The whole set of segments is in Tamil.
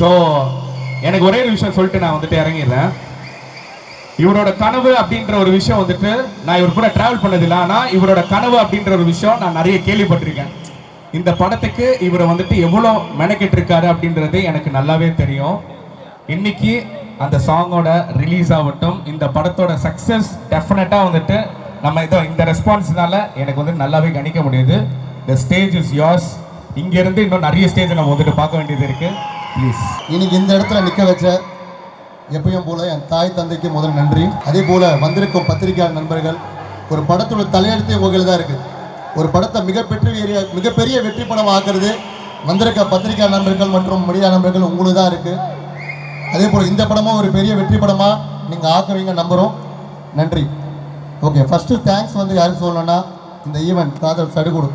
ஸோ எனக்கு ஒரே ஒரு விஷயம் சொல்லிட்டு நான் வந்துட்டு இறங்கிடுறேன். இவரோட கனவு அப்படின்ற ஒரு விஷயம் வந்துட்டு நான் இவர் கூட டிராவல் பண்ணதில்லை, ஆனால் இவரோட கனவு அப்படின்ற ஒரு விஷயம் நான் நிறைய கேள்விப்பட்டிருக்கேன். இந்த படத்துக்கு இவரை வந்துட்டு எவ்வளோ மெனக்கிட்டு இருக்காரு அப்படின்றது எனக்கு நல்லாவே தெரியும். இன்னைக்கு அந்த சாங்கோட ரிலீஸ் ஆகட்டும், இந்த படத்தோட சக்ஸஸ் டெஃபினட்டாக வந்துட்டு நம்ம இந்த ரெஸ்பான்ஸ்னால எனக்கு வந்து நல்லாவே கணிக்க முடியுது. The stage is yours. இங்கேருந்து இன்னும் நிறைய ஸ்டேஜ் நம்ம வந்துட்டு பார்க்க வேண்டியது இருக்குது. ப்ளீஸ். இன்னைக்கு இந்த இடத்துல நிற்க வச்ச எப்பயும் போல என் தாய் தந்தைக்கு முதல் நன்றி. அதே போல் வந்திருக்கும் பத்திரிகையாளர் நண்பர்கள், ஒரு படத்தோட தலையெழுத்தே உங்களில் தான் இருக்குது. ஒரு படத்தை மிகப்பெரிய வெற்றி படம் ஆக்குறது வந்திருக்க பத்திரிகையாளர் நண்பர்கள் மற்றும் மீடியா நண்பர்கள் உங்களுக்கு தான் இருக்குது. அதே போல் இந்த படமும் ஒரு பெரிய வெற்றி படமாக நீங்கள் ஆக்குவீங்க நம்புகிறோம். நன்றி. ஓகே, ஃபஸ்ட்டு தேங்க்ஸ் வந்து யாருக்கு சொல்லணும்னா இந்த ஈவெண்ட் காதல் சடுகுடு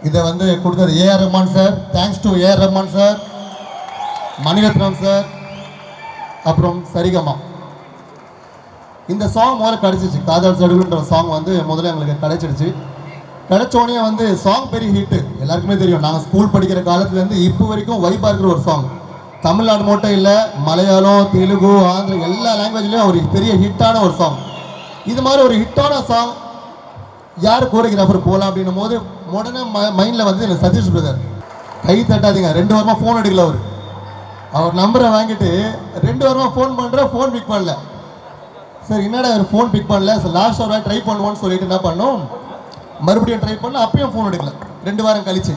இதை வந்து கொடுத்தது A R Rahman sir. Thanks to A R Rahman sir, Maniratnam sir, அப்புறம் சரிகமா. இந்த சாங் முதல்ல கிடச்சிச்சு. காதல் சடுகுன்ற சாங் வந்து முதல்ல எங்களுக்கு கிடைச்சிடுச்சு. கிடைச்சோடனே வந்து சாங் பெரிய ஹிட்டு, எல்லாருக்குமே தெரியும். நாங்கள் ஸ்கூல் படிக்கிற காலத்துலேருந்து இப்போ வரைக்கும் வைப்பாக இருக்கிற ஒரு சாங். தமிழ்நாடு மட்டும் இல்லை, மலையாளம், தெலுங்கு, ஆந்திரா எல்லா லாங்குவேஜ்லேயும் ஒரு பெரிய ஹிட்டான ஒரு சாங். இது மாதிரி ஒரு ஹிட்டான சாங் யார் கோரியோகிராஃபர் போகலாம் அப்படின்னும் போது உடனே மைண்டில் வந்து எனக்கு சதீஷ் பிரதர். கை தட்டாதீங்க, 2 வாரமாக ஃபோன் எடுக்கல. அவர் நம்பரை வாங்கிட்டு 2 வாரமாக ஃபோன் பண்ணுறேன், ஃபோன் பிக் பண்ணல. சரி என்னடா அவர் ஃபோன் பிக் பண்ணல, சார் லாஸ்ட் ஒரு ட்ரை பண்ணுவோன்னு சொல்லிட்டு என்ன பண்ணோம், மறுபடியும் ட்ரை பண்ண, அப்பயும் ஃபோன் எடுக்கல. 2 வாரம் கழிச்சு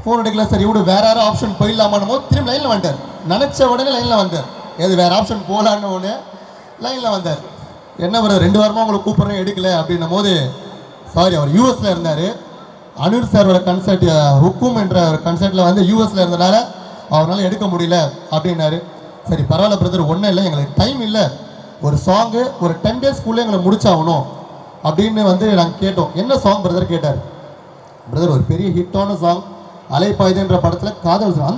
ஃபோன் எடுக்கல. சரி இவ்வளோ வேற யாரும் ஆப்ஷன் போயிடலாமான்னு போது திரும்பி லைனில் வந்துட்டார். நினச்ச உடனே லைனில் வந்தார். எது வேறு ஆப்ஷன் போகலான்னு உடனே லைனில் வந்தார். என்ன வர 2 வாரமாக உங்களை கூப்பிட்றேன் எடுக்கல அப்படின்னும் போது, சாரி அவர் யூஎஸில் இருந்தார். அனிருத் சாரோட கன்சர்ட் ஹுக்கும் என்ற ஒரு கன்சர்ட்டில் வந்து யூஎஸில் இருந்தனால அவரால் எடுக்க முடியல அப்படின்னாரு. சரி பரவாயில்ல பிரதர், ஒன்றும் இல்லை, எங்களுக்கு டைம் இல்லை, ஒரு சாங்கு ஒரு 10 டேஸ்க்குள்ளே எங்களை முடிச்சாகணும் அப்படின்னு வந்து நாங்கள் கேட்டோம். என்ன சாங் பிரதர் கேட்டார். பிரதர் ஒரு பெரிய ஹிட்டான சாங் அலைப்பாயுதுன்ற படத்தில் காதல் சாங்,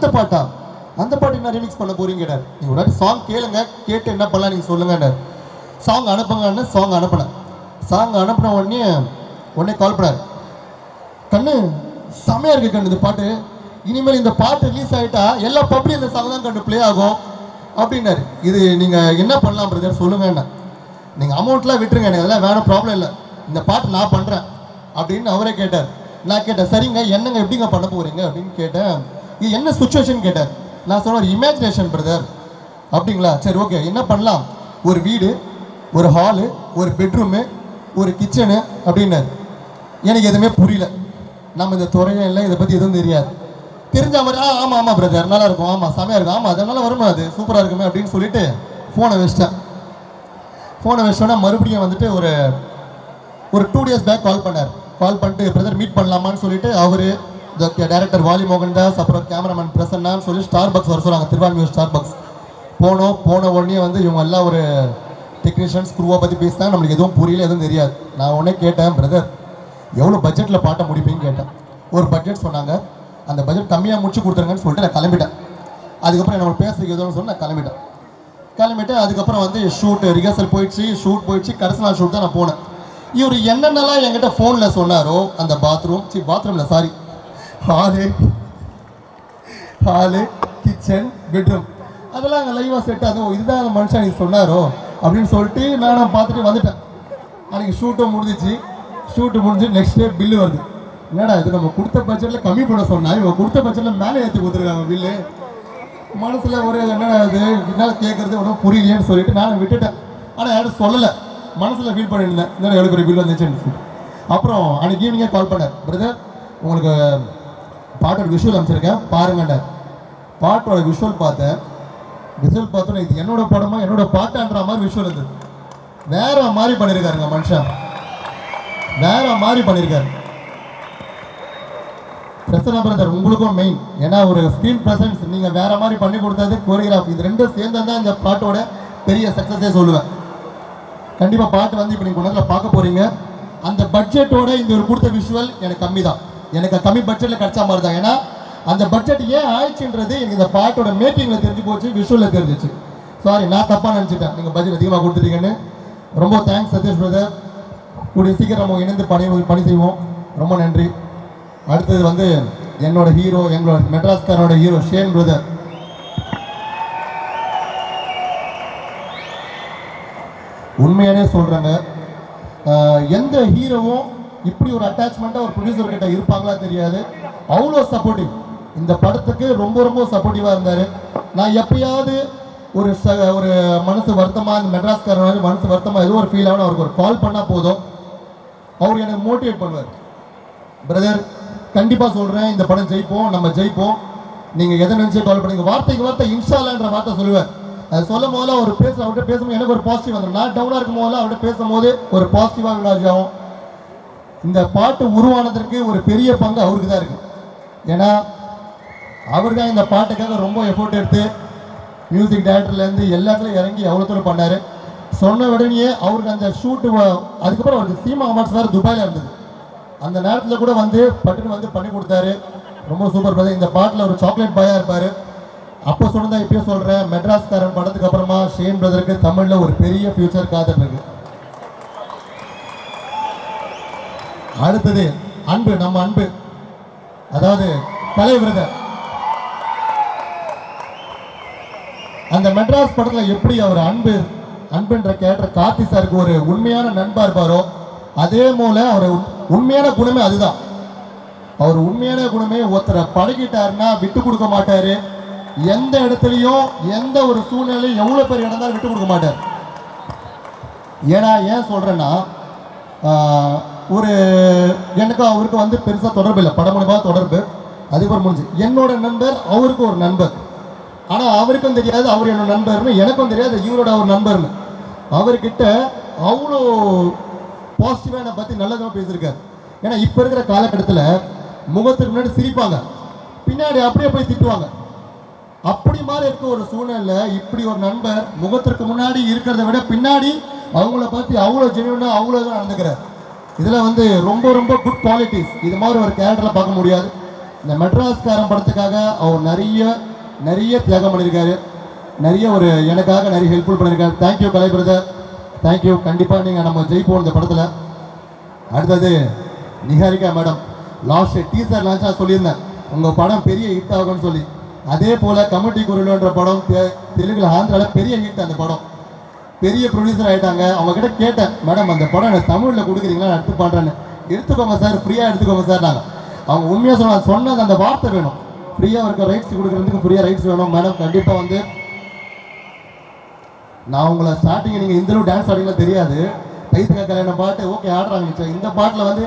அந்த பாட்டு என்ன ரிமிக்ஸ் பண்ண போறீங்க கேட்டார். நீங்கள் ஒரு வாட்டி சாங் கேளுங்க, கேட்டு என்ன பண்ணலாம் நீங்கள் சொல்லுங்கன்னார். சாங் அனுப்புங்கன்னு சாங் அனுப்பினேன். சாங் அனுப்பின உடனே கால் பண்ணார். கண்ணு செமையாக இருக்குது கண்ணு இந்த பாட்டு, இனிமேல் இந்த பாட்டு ரிலீஸ் ஆகிட்டா எல்லா பப்ளியும் இந்த சாங் தான் கண்டு ப்ளே ஆகும் அப்படின்னாரு. இது நீங்கள் என்ன பண்ணலாம் பிரதர் சொல்லுங்கண்ணா. நீங்கள் அமௌண்ட்லாம் விட்டுருங்க, எனக்கு அதெல்லாம் வேணும், ப்ராப்ளம் இல்லை, இந்த பாட்டு நான் பண்ணுறேன் அப்படின்னு அவரே கேட்டார். நான் கேட்டேன் சரிங்க என்னங்க எப்படிங்க பண்ண போகிறீங்க அப்படின்னு கேட்டேன். இது என்ன சுச்சுவேஷன் கேட்டார். நான் சொன்ன ஒரு இமேஜினேஷன் பிரதர். அப்படிங்களா, சரி ஓகே என்ன பண்ணலாம், ஒரு வீடு, ஒரு ஹாலு, ஒரு பெட்ரூமு, ஒரு கிச்சனு அப்படின்னாரு. எனக்கு எதுவுமே புரியல. நம்ம இந்த துறையும் இல்லை, இதை பற்றி எதுவும் தெரியாது. தெரிஞ்ச மாதிரி ஆமாம் பிரதர் நல்லா இருக்கும், ஆமாம் செமையாக இருக்கும், ஆமாம் அதனால வருமா, அது சூப்பராக இருக்குமே அப்படின்னு சொல்லிட்டு ஃபோனை வச்சிட்டேன். ஃபோனை வச்சிட்டோன்னா மறுபடியும் வந்துட்டு ஒரு 2 டேஸ் பேக் கால் பண்ணார். கால் பண்ணிட்டு பிரதர் மீட் பண்ணலாமான்னு சொல்லிட்டு அவர் டைரக்டர் வாலி மோகன் தாஸ், அப்புறம் கேமராமேன் பிரசன்னான்னு சொல்லி ஸ்டார்பக்ஸ் வர சொல்கிறாங்க, திருவான்மியூர் ஸ்டார்பக்ஸ். போன உடனே வந்து இவங்க எல்லாம் ஒரு டெக்னீஷியன்ஸ் குரூவை பற்றி பேசினாங்க. நம்மளுக்கு எதுவும் புரியல, எதுவும் தெரியாது. நான் உடனே கேட்டேன் பிரதர் எவ்வளோ பட்ஜெட்டில் பாட்டை முடிப்பீங்கன்னு கேட்டேன். ஒரு பட்ஜெட் சொன்னாங்க. அந்த பட்ஜெட் கம்மியாக முடிச்சு கொடுத்துருங்கன்னு சொல்லிட்டு நான் கிளம்பிட்டேன். அதுக்கப்புறம் நம்ம பேசுறதுக்கு எதுவும் சொல்லி நான் கிளம்பிட்டு அதுக்கப்புறம் வந்து ரிஹர்சல் போயிடுச்சு. கடைசி நாள் ஷூட் தான் நான் போனேன். இவர் என்னென்னலாம் என்கிட்ட ஃபோனில் சொன்னாரோ, அந்த பாத்ரூமில் சாரி ஹாலு, கிச்சன், பெட்ரூம் அதெல்லாம் அங்கே லைவாக செட் ஆகும். இதுதான் அந்த மனுஷன் நீங்கள் சொன்னாரோ அப்படின்னு சொல்லிட்டு நான் பார்த்துட்டு வந்துட்டேன். அன்றைக்கி ஷூட்டும் முடிஞ்சு நெக்ஸ்ட் டே பில்லு வருது. என்னடா இது நம்ம கொடுத்த பட்ஜெட்டில் கம்மி பண்ண சொன்னால் இவங்க கொடுத்த பட்ஜெட்டில் மேலே ஏற்றி கொடுத்துருக்காங்க பில்லு. மனசில் ஒரு என்னடா இது என்னால் கேட்குறது ஒன்றும் புரியலையேன்னு சொல்லிட்டு நான் விட்டுட்டேன். ஆனால் யாரும் சொல்லலை, மனசில் ஃபீல் பண்ணியிருந்தேன் என்னடா எவ்வளோ பெரிய பில் வந்துச்சுன்னு சொல்லிட்டு. அப்புறம் அன்றைக்கி ஈவினிங்கே கால் பண்ணேன். பிரதர் உங்களுக்கு பாட்டோட விஷுவல் அமைச்சிருக்கேன் பாருங்கண்ணே. பாட்டோட விஷுவல் பார்த்தோன்னே இது என்னோட படமா என்னோட பாட்டான்ற மாதிரி விஷுவல் இருந்தது. வேற மாதிரி பண்ணியிருக்காருங்க மனுஷன், வேற மாதிரி பண்ணியிருக்காரு. பிரசன்னா பிரதர் உங்களுக்கும் மெயின், ஏன்னா ஒரு ஸ்க்ரீன் ப்ரெசன்ஸ் நீங்கள் வேற மாதிரி பண்ணி கொடுத்தது, கோரியோகிராஃபி, இது ரெண்டும் சேர்ந்து தான் இந்த பாட்டோட பெரிய சக்ஸஸே சொல்லுவேன். கண்டிப்பாக பாட்டு வந்து இப்போ நீங்கள் கொண்டதில் பார்க்க போகிறீங்க. அந்த பட்ஜெட்டோட இந்த ஒரு கொடுத்த விஷுவல் எனக்கு கம்மி தான், எனக்கு கம்மி பட்ஜெட்டில் கிடைச்சா மாதிரி தான். ஏன்னா அந்த பட்ஜெட் ஏன் ஆயிடுச்சுன்றது எனக்கு இந்த பாட்டோட மேக்கிங்கில் தெரிஞ்சு போச்சு, விஷுவலில் தெரிஞ்சிச்சு. சாரி நான் தப்பாக நினச்சிட்டேன் நீங்கள் பட்ஜெட் அதிகமாக கொடுத்துட்டீங்கன்னு. ரொம்ப தேங்க்ஸ் சதீஷ் பிரதர். கூடிய சீக்கிரம் நம்ம இணைந்து பணி செய்வோம். ரொம்ப நன்றி. அடுத்தது வந்து என்னோட ஹீரோ, எங்களோட மெட்ராஸ்காரோட ஹீரோ ஷேன் பிரதர். உண்மையானே சொல்கிறாங்க. எந்த ஹீரோவும் இப்படி ஒரு அட்டாச்மெண்ட்டாக ஒரு ப்ரொடியூசர் கிட்ட இருப்பாங்களா தெரியாது. அவ்வளோ சப்போர்ட்டிவ், இந்த படத்துக்கு ரொம்ப ரொம்ப சப்போர்ட்டிவாக இருந்தார். நான் எப்பயாவது ஒரு ஒரு மனசு வருத்தமாக, இந்த மெட்ராஸ்காரன் மனசு வருத்தமாக ஏதோ ஒரு ஃபீல் ஆகணும், அவருக்கு ஒரு கால் பண்ணால் போதும், அவர் எனக்கு மோட்டிவேட் பண்ணுவார். பிரதர், கண்டிப்பாக சொல்கிறேன், இந்த படம் ஜெயிப்போம், நம்ம ஜெயிப்போம், நீங்கள் எதை நினச்சி கால் பண்ணுங்க, வார்த்தைக்கு வார்த்தை இன்ஷால்லான்ற வார்த்தை சொல்லுவார். அது சொல்லும் போதெல்லாம் அவர் அவர்கிட்ட பேசும்போது எனக்கு ஒரு பாசிட்டிவ் வந்துடும். நான் டவுனாக இருக்கும் போதெல்லாம் அவர்கிட்ட பேசும்போது ஒரு பாசிட்டிவாக விளாஜ் ஆகும். இந்த பாட்டு உருவானதற்கு ஒரு பெரிய பங்கு அவருக்கு தான் இருக்குது. ஏன்னா அவர் தான் இந்த பாட்டுக்காக ரொம்ப எஃபோர்ட் எடுத்து மியூசிக் டைரக்டர்லேருந்து எல்லாத்துலையும் இறங்கி எவ்வளோ தூரம் பண்ணார். சொன்ன உடனே அவருக்கு அந்த ஷூட்டு, அதுக்கப்புறம் அவருக்கு சீமா அவார்ட்ஸ் வேறு துபாயில் இருந்தது. அந்த நேரத்தில் கூட வந்து பட்டுன்னு வந்து பண்ணி கொடுத்தாரு. ரொம்ப சூப்பர் பிரதர். இந்த பாட்டில் ஒரு சாக்லேட் பாயாக இருப்பார். அப்போ சொன்னதான் இப்பயே சொல்கிறேன், மெட்ராஸ்காரன் படத்துக்கு அப்புறமா ஷேன் பிரதருக்கு தமிழில் ஒரு பெரிய ஃபியூச்சர் காத்துட்டு இருக்கு. அடுத்தது அன்பு, நம்ம அன்பு, அதாவது கலை பிரதர். அந்த மெட்ராஸ் படத்தில் எப்படி அவர் அன்புன்ற கேரக்டர் கார்த்தி சாருக்கு ஒரு உண்மையான நண்பா இருப்பாரோ, அதே போல அவர் உண்மையான குணமே அதுதான். அவர் உண்மையான குணமே ஒருத்தரை பழகிட்டாருன்னா விட்டு கொடுக்க மாட்டாரு. எந்த இடத்துலையும் எந்த ஒரு சூழ்நிலையும் எவ்வளோ பேர் இடம் விட்டு கொடுக்க மாட்டார். ஏன்னா ஏன் சொல்கிறேன்னா, ஒரு எனக்கு அவருக்கு வந்து பெருசாக தொடர்பு இல்லை, படம் மூலமாக தொடர்பு, அதுக்கப்புறம் முடிஞ்சு என்னோட நண்பர் அவருக்கு ஒரு நண்பர். ஆனால் அவருக்கும் தெரியாது அவர் என்னோட நண்பர்னு, எனக்கும் தெரியாது இவரோட அவர் நண்பர்னு. அவர்கிட்ட அவ்வளோ பாசிட்டிவாக என்னை பற்றி நல்லதாக பேசியிருக்காரு. ஏன்னா இப்போ இருக்கிற காலகட்டத்தில் முகத்துக்கு முன்னாடி சிரிப்பாங்க, பின்னாடி அப்படியே போய் திட்டுவாங்க. அப்படி மாதிரி இருக்க ஒரு சூழ்நிலை, இப்படி ஒரு நண்பர் முகத்திற்கு முன்னாடி இருக்கிறத விட பின்னாடி அவங்கள பற்றி அவ்வளோ ஜென்யூனாக அவ்வளோ தான் நடந்துக்கிறார். இதில் வந்து ரொம்ப ரொம்ப குட் குவாலிட்டிஸ் இது மாதிரி ஒரு கேரக்டரில் பார்க்க முடியாது. இந்த மெட்ராஸ்காரன் படத்துக்காக அவர் நிறைய தியாகம் பண்ணியிருக்காரு. நிறைய ஒரு எனக்காக நிறைய ஹெல்ப்ஃபுல் பண்ணியிருக்காரு. தேங்க்யூ கலை பிரதர், தேங்க்யூ. கண்டிப்பாக நீங்கள் நம்ம ஜெயிப்போம் இந்த படத்தில். அடுத்தது நிஹாரிகா மேடம். லாஸ்ட் டீசர் லான்ச்சாக சொல்லியிருந்தேன் உங்கள் படம் பெரிய ஹிட் ஆகும்னு சொல்லி. அதே போல் கமிட்டி குருவின்ற படம் தெலுங்குல ஆந்திராவில் பெரிய ஹிட். அந்த படம் பெரிய ப்ரொடியூசர் ஆகிட்டாங்க. அவங்ககிட்ட கேட்டேன், மேடம் அந்த படம் எனக்கு தமிழில் கொடுக்குறீங்களா, நான் எடுத்து பண்ணுறேன்னு. எடுத்துக்கோங்க சார், ஃப்ரீயாக எடுத்துக்கோங்க சார். நாங்கள் அவங்க உண்மையாக சொன்னது அந்த வார்த்தை வேணும், ஃப்ரீயாக இருக்க ரைட்ஸ் கொடுக்குறதுக்கு ஃப்ரீயாக ரைட்ஸ் வேணும் மேடம். கண்டிப்பாக வந்து நான் உங்களை ஸ்டார்டிங் நீங்கள் இந்த டான்ஸ் ஆடிங்களா தெரியாது, கைத்துக்க கல்யாணம் பாட்டு ஓகே ஆடுறாங்க. இந்த பாட்டில் வந்து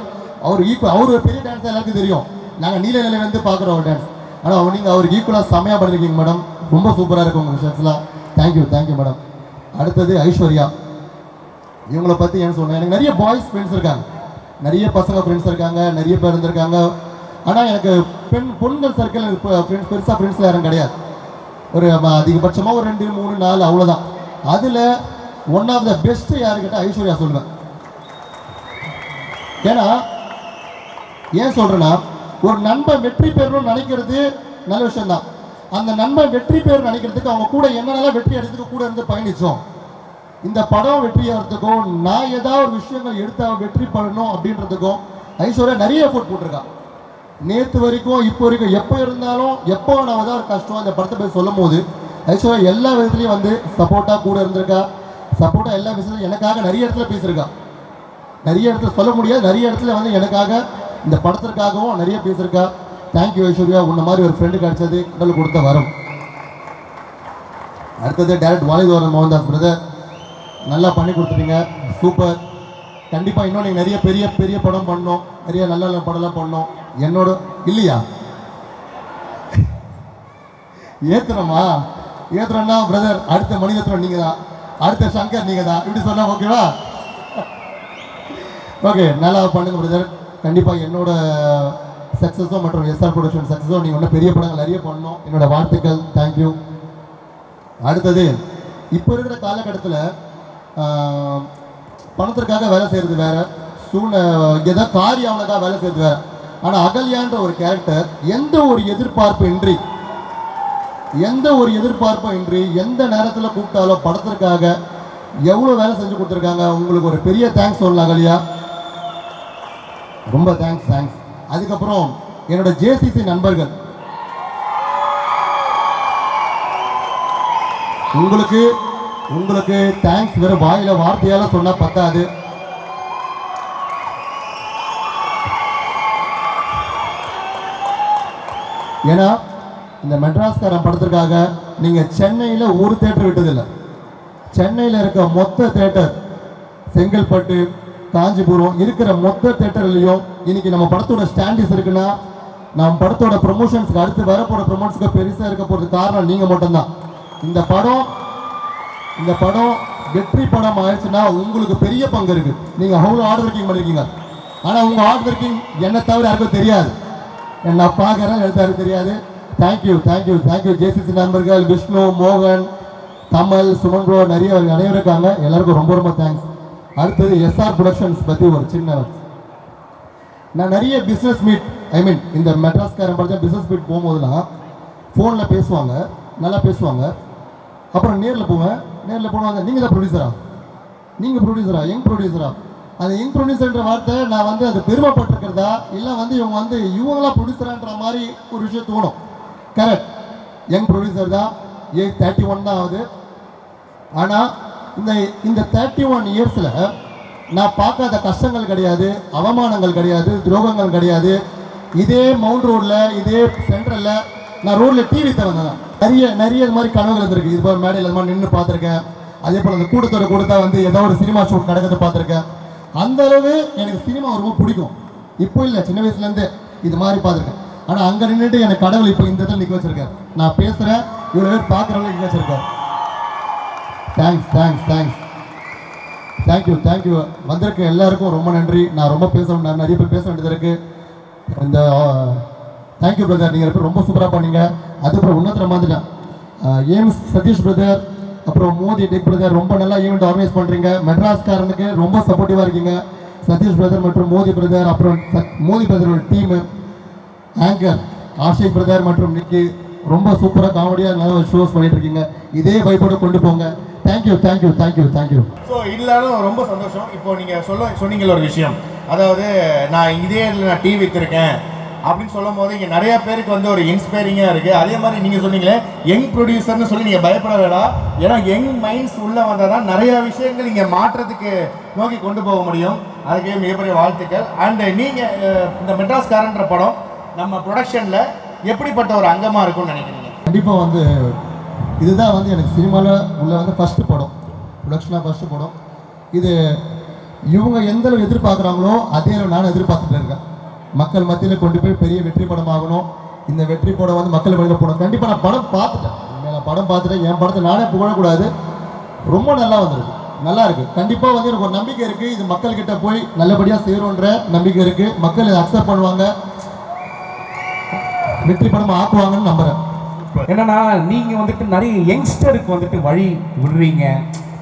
அவர் அவர் ஒரு பெரிய டான்ஸ் எல்லாருக்கும் தெரியும். நாங்கள் நீல நிலை வந்து பார்க்குறோம் ஒரு டான்ஸ். ஆனால் நீங்கள் அவருக்கு ஈக்குவலாக செம்மையாக பண்ணியிருக்கீங்க மேடம். ரொம்ப சூப்பராக இருக்கும் உங்கள் விஷயத்தில். Thank you madam. அடுத்தது ஐஸ்வர்யா. இவங்களை பற்றி ஏன்னு சொன்னேன், எனக்கு நிறைய பாய்ஸ் ஃப்ரெண்ட்ஸ் இருக்காங்க, நிறைய பசங்க ஃப்ரெண்ட்ஸ் இருக்காங்க, நிறைய பேர் இருந்திருக்காங்க. ஆனால் எனக்கு பொண்கள் சர்க்கிள் ஃப்ரெண்ட்ஸ் பெருசாக ஃப்ரெண்ட்ஸில் யாரும் கிடையாது. ஒரு அதிகபட்சமாக ஒரு 2, 3, 4 அவ்வளோதான். அதில் ஒன் ஆஃப் த பெஸ்ட்டு யாருக்கிட்ட ஐஸ்வர்யா சொல்லுவேன். ஏன்னா ஏன் சொல்கிறேன்னா, ஒரு நண்பன் வெற்றி பெறணும்னு நினைக்கிறது நல்ல விஷயம்தான். அந்த நண்பன் வெற்றி பெறணும்னு நினைக்கிறதுக்கு அவங்க கூட என்னென்னலாம் வெற்றி எடுத்துக்க கூட இருந்து பயணித்தோம். இந்த படம் வெற்றி ஆகிறதுக்கும் நான் ஏதாவது ஒரு விஷயங்கள் எடுத்து வெற்றி பண்ணணும் அப்படின்றதுக்கும் ஐஸ்வர்யா நிறைய எஃபோர்ட் போட்டிருக்கா. நேற்று வரைக்கும் இப்போ வரைக்கும் எப்போ இருந்தாலும் எப்போ நான் ஏதாவது ஒரு கஷ்டம் இந்த படத்தை போய் சொல்லும் போது ஐஸ்வர்யா எல்லா விதத்துலையும் வந்து சப்போர்ட்டாக கூட இருந்திருக்கா. சப்போர்ட்டாக எல்லா விஷயத்துலையும் எனக்காக நிறைய இடத்துல பேசியிருக்கா. நிறைய இடத்துல சொல்ல முடியாது, நிறைய இடத்துல வந்து எனக்காக இந்த படத்திற்காகவும் நிறைய பேசியிருக்கா. தேங்க்யூ ஐஸ்வர்யா, உன்ன மாதிரி ஒரு ஃப்ரெண்டு கிடைச்சது கடவுள் கொடுத்த வரும். அடுத்தது டைரக்ட் வாலிதோரன் மோகன்தாஸ் பிரதர், நல்லா பண்ணி கொடுத்துட்டீங்க, சூப்பர். கண்டிப்பாக இன்னும் நீங்கள் நிறைய பெரிய பெரிய படம் பண்ணணும், நிறைய நல்ல நல்ல படம்லாம் பண்ணணும். என்னோட இல்லையா ஏற்றுறோம்னா பிரதர், அடுத்த மணிரத்னம் நீங்கள் தான், அடுத்த சங்கர் நீங்கள் தான், இப்படி சொன்னால் ஓகேவா? ஓகே, நல்லா பண்ணுங்க பிரதர். கண்டிப்பாக என்னோட சக்ஸஸோ மற்றும் எஸ்ஆர் ப்ரொடக்ஷன் சக்ஸஸோ நீங்கள் இன்னும் பெரிய படங்கள் நிறைய பண்ணணும், என்னோட வாழ்த்துக்கள். தேங்க்யூ. அடுத்தது இப்போ இருக்கிற காலகட்டத்தில் பணத்திற்காக வேலை செய்கிறது வேறு, ஏதோ காரியவனுக்காக வேலை செய்கிறது வேறு. ஆனால் அகல்யான்ற ஒரு கேரக்டர் எந்த ஒரு எதிர்பார்ப்பும் இன்றி எந்த நேரத்தில் கூப்பிட்டாலும் படத்திற்காக எவ்வளோ வேலை செஞ்சு கொடுத்துருக்காங்க. உங்களுக்கு ஒரு பெரிய தேங்க்ஸ் சொல்லலாம் அகல்யா, ரொம்ப தேங்க்ஸ். அதுக்கப்புறம் என்னோட ஜேசிசி நண்பர்கள், உங்களுக்கு உங்களுக்கு தேங்க்ஸ் வெறும் வாயில வார்த்தையால சொன்னா பத்தாது. ஏன்னா இந்த மெட்ராஸ்காரன் படத்திற்காக நீங்க சென்னையில ஒரு தேட்டர் விட்டதில்லை. சென்னையில் இருக்க மொத்த தேட்டர், செங்கல்பட்டு, காஞ்சிபுரம் இருக்கிற மொத்த தேட்டர்லையும் இன்னைக்கு நம்ம படத்தோட ஸ்டாண்டிஸ் இருக்குன்னா நம்ம படத்தோட ப்ரொமோஷன்ஸ்க்கு அடுத்து வரப்போற ப்ரொமோஷன்ஸ்க்கு பெருசாக இருக்க போகிறது காரணம் நீங்க மட்டும்தான். இந்த படம் வெற்றி படம் ஆயிடுச்சுன்னா உங்களுக்கு பெரிய பங்கு இருக்கு. நீங்க அவ்வளோ ஹார்ட் ஒர்க்கிங் பண்ணிருக்கீங்க. ஆனால் உங்க ஹார்ட் ஒர்க்கிங் என்னை தவிர யாருக்கும் தெரியாது. நான் பார்க்குறேன், எனக்கு தெரியாது. தேங்க்யூ தேங்க்யூ தேங்க்யூ ஜேசிசி நண்பர்கள், விஷ்ணு, மோகன், கமல், சுமன் ப்ரோ, நிறைய அனைவரும் இருக்காங்க. எல்லாருக்கும் ரொம்ப ரொம்ப தேங்க்ஸ். அடுத்தது எஸ்ஆர் ப்ரொடக்ஷன்ஸ் பற்றி ஒரு சின்ன, நான் நிறைய பிஸ்னஸ் மீட், இந்த மெட்ராஸ்காரன் படத்தில் பிஸ்னஸ் மீட் போகும்போதுலாம் ஃபோனில் பேசுவாங்க, நல்லா பேசுவாங்க. அப்புறம் நேரில் போவேன், நேரில் போனாங்க, நீங்கள் தான் ப்ரொடியூசரா, நீங்கள் ப்ரொடியூசரா, யங் ப்ரொடியூசரா. அந்த யங் ப்ரொடியூசர்ன்ற வார்த்தை நான் அது பெருமைப்பட்டிருக்கிறதா இல்லை இவங்க இவங்களாம் ப்ரொடியூசரான்ற மாதிரி ஒரு விஷயம் தோணும். கரெக்ட், யங் ப்ரொடியூசர் தான், ஏஜ் 31 தான் ஆகுது. ஆனால் இந்த 31 இயர்ஸில் நான் பார்க்காத கஷ்டங்கள் கிடையாது, அவமானங்கள் கிடையாது, துரோகங்கள் கிடையாது. இதே மவுண்ட் ரோடில், இதே சென்ட்ரலில் நான் ரோடில் டிவி தவந்தேன். நிறைய இது மாதிரி கனவுகள் இருந்திருக்கு. இது போல் மேடையில் இது மாதிரி நின்று பார்த்துருக்கேன். அதே போல் அந்த கூட்டத்தோட கூட்டத்தை ஏதோ ஒரு சினிமா ஷூட் நடக்கிறது பார்த்துருக்கேன். அந்த அளவு எனக்கு சினிமா ரொம்ப பிடிக்கும். இப்போ இல்லை, சின்ன வயசுலேருந்து இது மாதிரி பார்த்துருக்கேன். ஆனால் அங்கே நின்றுட்டு எனக்கு கடவுள் இப்போ இந்த இடத்துல நிற்க வச்சிருக்காரு. நான் பேசுகிறேன், இவ்வளோ பேர் பார்க்குறவங்க நிற்க வச்சிருக்காரு. Thanks thanks thanks thank you thank you. வந்திருக்க எல்லாருக்கும் ரொம்ப நன்றி. நான் ரொம்ப நிறைய பேர் பேச வேண்டியது இருக்குது. இந்த தேங்க்யூ பிரதர், நீங்கள் ரொம்ப சூப்பராக பண்ணீங்க. அதுக்கப்புறம் உன்னத்தில் மாதிரிலாம் ஏம்ஸ் சதீஷ் பிரதர், அப்புறம் மோதி டெக் பிரதர், ரொம்ப நல்லா ஈவெண்ட் ஆர்கனைஸ் பண்ணுறீங்க. மெட்ராஸ்காரனுக்கு ரொம்ப சப்போர்ட்டிவாக இருக்கீங்க. சதீஷ் பிரதர் மற்றும் மோதி பிரதர், அப்புறம் மோதி பிரதரோட டீமு, ஆங்கர் ஆஷிக் பிரதர் மற்றும் நிக்கி, ரொம்ப சூப்பராக காமெடியாக நல்ல ஷோஸ் பண்ணிட்டு இருக்கீங்க. இதே வைப்போட கொண்டு போங்க. Thank you thank you thank you thank you. So இருந்தாலும் ரொம்ப சந்தோஷம். இப்போ நீங்கள் சொன்னீங்கள ஒரு விஷயம், அதாவது நான் இதே இதில் நான் டிவி விற்றுருக்கேன் அப்படின்னு சொல்லும் போது இங்கே நிறையா பேருக்கு ஒரு இன்ஸ்பைரிங்காக இருக்குது. அதே மாதிரி நீங்கள் சொன்னீங்களே யங் ப்ரொடியூசர்னு சொல்லி நீங்கள் பயப்பட வேண்டாம். ஏன்னா யங் மைண்ட்ஸ் உள்ளே வந்தால் தான் நிறையா விஷயங்கள் இங்கே மாற்றத்துக்கு நோக்கி கொண்டு போக முடியும். அதுக்கு மிகப்பெரிய வாழ்த்துக்கள். அண்டு நீங்கள் இந்த மெட்ராஸ்காரன்ற படம் நம்ம ப்ரொடக்ஷனில் எப்படிப்பட்ட ஒரு அங்கமாக இருக்கும்னு நினைக்கிறீங்க? கண்டிப்பாக இதுதான் எனக்கு சினிமாவில் உள்ள ஃபஸ்ட்டு படம், ப்ரொடக்ஷனாக ஃபஸ்ட்டு படம். இது இவங்க எந்த அளவு எதிர்பார்க்குறாங்களோ அதே அளவு நான் எதிர்பார்த்துட்டு இருக்கேன். மக்கள் மத்தியில் கொண்டு போய் பெரிய வெற்றி படம் ஆகணும். இந்த வெற்றி படம் மக்கள் வழியில் போகணும். கண்டிப்பாக நான் படம் பார்த்துட்டேன். நான் படம் பார்த்துட்டேன். என் படத்தை நானே புகழக்கூடாது, ரொம்ப நல்லா வந்திருக்கு, நல்லா இருக்குது. கண்டிப்பாக எனக்கு ஒரு நம்பிக்கை இருக்குது. இது மக்கள்கிட்ட போய் நல்லபடியாக சேரும்ன்ற நம்பிக்கை இருக்குது. மக்கள் இதை அக்செப்ட் பண்ணுவாங்க, வெற்றி படம் ஆக்குவாங்கன்னு நம்புகிறேன். என்னன்னா நீங்க நிறைய யங்ஸ்டருக்கு வழி விடுறீங்க,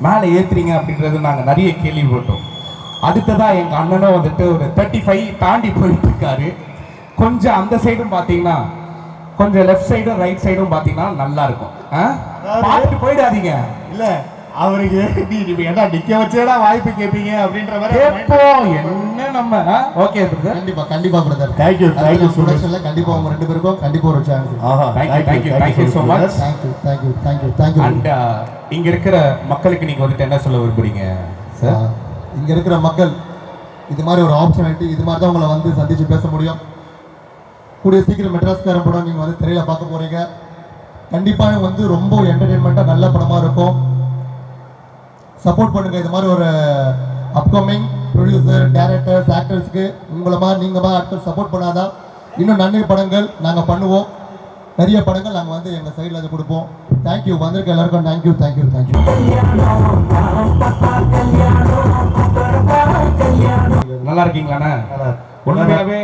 மேலே ஏத்துறீங்க அப்படின்றது நாங்கள் நிறைய கேள்விப்பட்டோம். அடுத்ததா எங்க அண்ணனும் ஒரு 35 தாண்டி போயிட்டு இருக்காரு. கொஞ்சம் அந்த சைடும் பார்த்தீங்கன்னா, கொஞ்சம் லெஃப்ட் சைடும் ரைட் சைடும் பார்த்தீங்கன்னா நல்லா இருக்கும். பார்த்துட்டு போயிடாதீங்க. இல்லை அவருக்கு என்ன நிக்க வச்சேடா வாய்ப்பு கேட்பீங்க அப்படின்ற மாதிரி கேட்போம். என்ன நம்ம ஓகே பிரதர், கண்டிப்பா பிரதர். தேங்க் யூ ப்ரொடக்ஷன்ல கண்டிப்பா உங்க ரெண்டு பேருக்கும் கண்டிப்பா ஒரு chance. Thank you so much. Thank you. And இங்க இருக்கிற மக்களுக்கு நீங்க என்ன சொல்ல விரும்புறீங்க சார்? இங்க இருக்கிற மக்கள் இது மாதிரி ஒரு ஆப்பர்ச்சுனிட்டி, இது மாதிரி தான் உங்களை சந்திச்சு பேச முடியும். கூடிய சீக்கிரம் மெட்ராஸ்காரன் படம் நீங்க திரையில பார்க்க போறீங்க. கண்டிப்பா ரொம்ப என்டர்டெயின்மெண்டா நல்ல படமா இருக்கும். சப்போர்ட் பண்ணுங்க. இது மாதிரி ஒரு அப்கமிங் ப்ரொடியூசர், டைரக்டர்ஸ், ஆக்டர்ஸ்க்கு உங்களை மாதிரி நீங்கள் மாதிரி ஆக்டர் சப்போர்ட் பண்ணாதான் இன்னும் நிறைய படங்கள் நாங்கள் பண்ணுவோம். நிறைய படங்கள் நாங்கள் எங்கள் சைடில் அதை கொடுப்போம். தேங்க்யூ. வந்திருக்க எல்லாருக்கும் தேங்க்யூ தேங்க்யூ தேங்க்யூ. நல்லா இருக்கீங்களாண்ணா? உண்மையாவே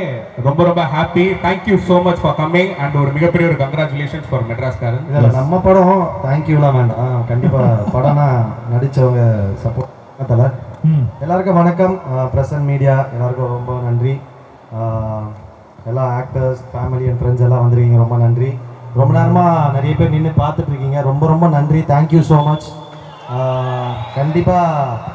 ரொம்ப ரொம்ப happy. Thank you so much for coming and ஒரு மிகப்பெரிய ஒரு கங்க்ராச்சுலேஷன்ஸ் ஃபார் மெட்ராஸ்காரன். இதில் நம்ம படம் தேங்க்யூலாம் வேண்டாம், கண்டிப்பாக படம்னா நடித்தவங்க சப்போர்ட் தலை. எல்லாருக்கும் வணக்கம். பிரசன்ட் மீடியா எல்லாருக்கும் ரொம்ப நன்றி. எல்லா ஆக்டர்ஸ், ஃபேமிலி அண்ட் ஃப்ரெண்ட்ஸ் எல்லாம் வந்துருக்கீங்க, ரொம்ப நன்றி. ரொம்ப நேரமாக நிறைய பேர் நின்று பார்த்துட்ருக்கீங்க, ரொம்ப ரொம்ப நன்றி. Thank you so much. கண்டிப்பாக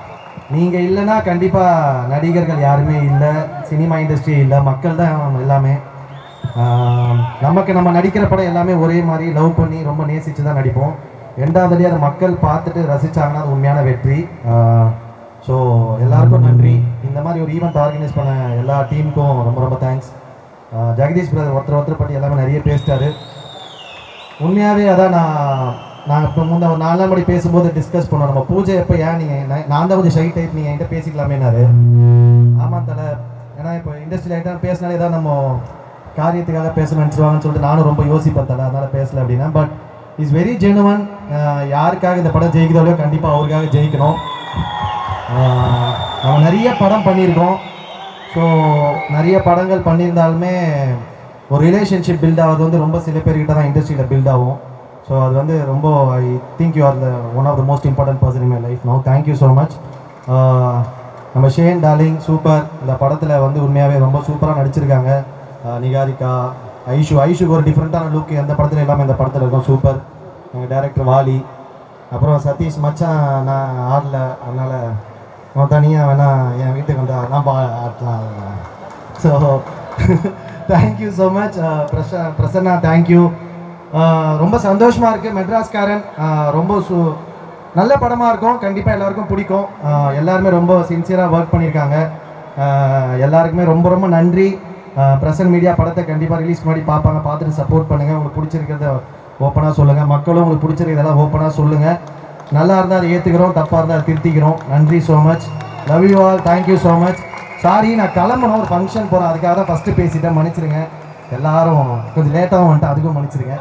நீங்கள் இல்லைன்னா கண்டிப்பாக நடிகர்கள் யாருமே இல்லை, சினிமா இண்டஸ்ட்ரி இல்லை, மக்கள் தான் எல்லாமே. நமக்கு நம்ம நடிக்கிற படம் எல்லாமே ஒரே மாதிரி லவ் பண்ணி ரொம்ப நேசித்து தான் நடிப்போம். ரெண்டாவது அடி அதை மக்கள் பார்த்துட்டு ரசிச்சாங்கன்னா அது உண்மையான வெற்றி. ஸோ எல்லாருக்கும் நன்றி. இந்த மாதிரி ஒரு ஈவெண்ட் ஆர்கனைஸ் பண்ண எல்லா டீமுக்கும் ரொம்ப ரொம்ப தேங்க்ஸ். ஜெகதீஷ் பிரதர் ஒருத்தர் பற்றி எல்லாமே நிறைய பேசிட்டாரு. உண்மையாகவே அதான் நான் இப்போ முன்ன ஒரு 4 நாள் மணி பேசும்போது டிஸ்கஸ் பண்ணோம், நம்ம பூஜை எப்போ ஏன் நீங்கள் நான் தான் கொஞ்சம் ஷை டைப், நீங்கள் என்கிட்ட பேசிக்கலாமேனாரு. ஆமாம் தலை, ஏன்னா இப்போ இண்டஸ்ட்ரியில் ஐட்டம் பேசினாலே ஏதாவது நம்ம காரியத்துக்காக பேசணும்னு நினச்சிருவாங்கன்னு சொல்லிட்டு நானும் ரொம்ப யோசிப்பேன் தலை, அதனால் பேசலை அப்படின்னா. But is very genuine. யாருக்காக இந்த படம் ஜெயிக்கிறதோ கண்டிப்பாக அவருக்காக ஜெயிக்கணும். நம்ம நிறைய படம் பண்ணியிருக்கோம். ஸோ நிறைய படங்கள் பண்ணியிருந்தாலுமே ஒரு ரிலேஷன்ஷிப் பில்ட் ஆகிறது வந்து ரொம்ப சில பேர்கிட்ட தான் இண்டஸ்ட்ரியில் பில்ட் ஆகும். ஸோ அது வந்து ரொம்ப I think you are the one of the most important person in my life no. Thank you so much. நம்ம ஷேன் டார்லிங் சூப்பர். இந்த படத்தில் வந்து உண்மையாகவே ரொம்ப சூப்பராக நடிச்சிருக்காங்க. நிகாரிகா, ஐஷுக்கு ஒரு டிஃப்ரெண்ட்டான லுக் எந்த படத்தில் எல்லாமே இந்த படத்தில் இருக்கும். சூப்பர். எங்கள் டைரக்டர் வாலி, அப்புறம் சதீஷ் மச்சான் நான் ஆடல, அதனால் அவன் தனியாக வேணால் என் வீட்டுக்கு வந்து நான் ஆடலாம். So thank you so much. Prasanna thank you. ரொம்ப சந்தோஷமாக இருக்குது. மெட்ராஸ்காரன் ரொம்ப நல்ல படமாக இருக்கும், கண்டிப்பாக எல்லாருக்கும் பிடிக்கும். எல்லாருமே ரொம்ப சின்சியராக ஒர்க் பண்ணியிருக்காங்க. எல்லாருக்குமே ரொம்ப ரொம்ப நன்றி. பிரசன்ட் மீடியா படத்தை கண்டிப்பாக ரிலீஸ் பண்ணி பார்ப்பாங்க, பார்த்துட்டு சப்போர்ட் பண்ணுங்கள். உங்களுக்கு பிடிச்சிருக்கிறத ஓப்பனாக சொல்லுங்கள். மக்களும் உங்களுக்கு பிடிச்சிருக்கிறதெல்லாம் ஓப்பனாக சொல்லுங்கள். நல்லா இருந்தால் அதை ஏற்றுக்கிறோம், தப்பாக இருந்தால் அதை திருத்திக்கிறோம். நன்றி so much. Love you all. Thank you so much. Sorry, நான் கிளம்பணும், ஒரு ஃபங்க்ஷன் போகிறேன், அதுக்காக தான் ஃபஸ்ட்டு பேசிட்டேன், மன்னிச்சிருங்க. எல்லாரும் கொஞ்சம் லேட்டாகவும் வந்துட்டு அதுக்கும் மன்னிச்சிருங்க.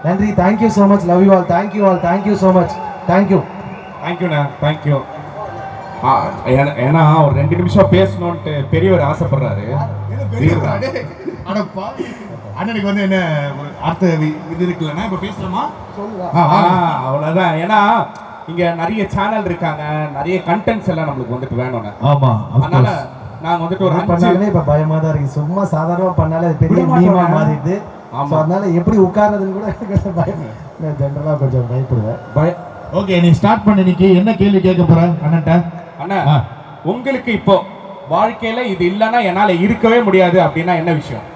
நன்றி. Thank you so much. Love you all. Thank you all. Thank you so much. Thank you. தேங்க்யூண்ணா, தேங்க்யூ. ஏன்னா ஒரு 2 நிமிஷம் பேசணுன்ட்டு பெரியவர் ஆசைப்படுறாரு. அண்ணனுக்கு வந்து என்ன அடுத்த இது இருக்குல்லண்ணா, இப்போ பேசலாமா? அவ்வளோதான். ஏன்னா இங்க நிறைய சேனல் இருக்காங்க, நிறைய கண்டென்ட்ஸ் எல்லாம் நம்மளுக்கு வந்துட்டு வேணும்ண்ணா. ஆமா, அதனால நாங்க வந்துட்டு ஒரு பண்ணாலே இப்போ பயமா தான் இருக்கு. சும்மா சாதாரணமாக பண்ணாலே அது பெரிய மீமா மாறிடுது. ஆமா, அதனால எப்படி உட்கார்றதுன்னு கூட பயம். நான் ஜென்ரலாக கொஞ்சம் பயப்படுவேன். ஓகே, நீ ஸ்டார்ட் பண்ண. இன்னைக்கு என்ன கேள்வி கேட்க போற அண்ணன்ட்ட? அண்ணா, உங்களுக்கு இப்போ வாழ்க்கையில இது இல்லைன்னா என்னால இருக்கவே முடியாது அப்படின்னா என்ன விஷயம்?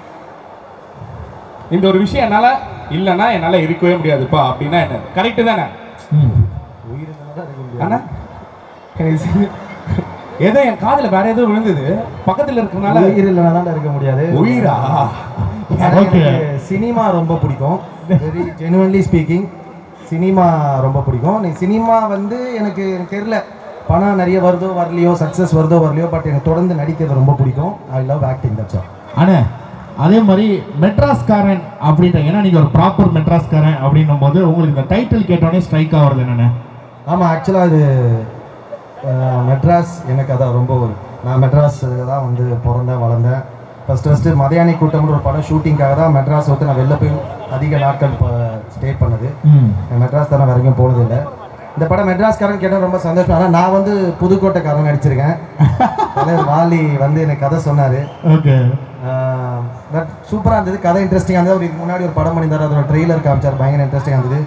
இந்த ஒரு விஷயம் என்னால இல்லைன்னா என்னால இருக்கவே முடியாதுப்பா அப்படின்னா என்ன? கரெக்டு தானே அண்ணா? ஏதோ என் காதுல வேற ஏதோ விழுந்தது, பக்கத்துல இருக்கனால உயிர் இல்லைன்னா இருக்க முடியாது. உயிரா? சினிமா ரொம்ப பிடிக்கும். வெரி ஜெனுவன்லி ஸ்பீக்கிங், சினிமா ரொம்ப பிடிக்கும். நீ சினிமா வந்து எனக்கு தெரியல, பணம் நிறைய வருதோ வரலையோ, சக்ஸஸ் வருதோ வரலையோ, பட் எனக்கு தொடர்ந்து நடிக்கிறது ரொம்ப பிடிக்கும். I love acting. That's all. அண்ணே, அதே மாதிரி மெட்ராஸ்காரன் அப்படின்ற, ஏன்னா நீங்கள் ஒரு ப்ராப்பர் மெட்ராஸ்காரன் அப்படின்னும் போது உங்களுக்கு இந்த டைட்டில் கேட்டோடனே ஸ்ட்ரைக் ஆகுறது என்னென்ன? ஆமாம், ஆக்சுவலாக அது மெட்ராஸ் எனக்கு அதான் ரொம்ப நான் மெட்ராஸ் தான் வந்து பிறந்தேன் வளர்ந்தேன். ஃபஸ்ட்டு மதியானி கூட்டம்னு ஒரு படம் ஷூட்டிங்காக தான் மெட்ராஸ் வந்து நான் வெளில போய் அதிக நாட்கள் ஸ்டே பண்ணது. மெட்ராஸ் தானே வேற எங்கேயும் போனதில்லை. இந்த படம் மெட்ராஸ்காரன் கேட்டால் ரொம்ப சந்தோஷம். ஆனால் நான் வந்து புதுக்கோட்டைக்காரன் நடிச்சிருக்கேன். வாலி வந்து எனக்கு கதை சொன்னார். ஓகே, பட் சூப்பராக இருந்தது, கதை இன்ட்ரெஸ்டிங்காக இருந்தது. ஒரு முன்னாடி ஒரு படம் பண்ணியிருந்தார், அதோட ட்ரெய்லர் காமிச்சார், பயங்கர இன்ட்ரெஸ்டிங்காக இருந்தது.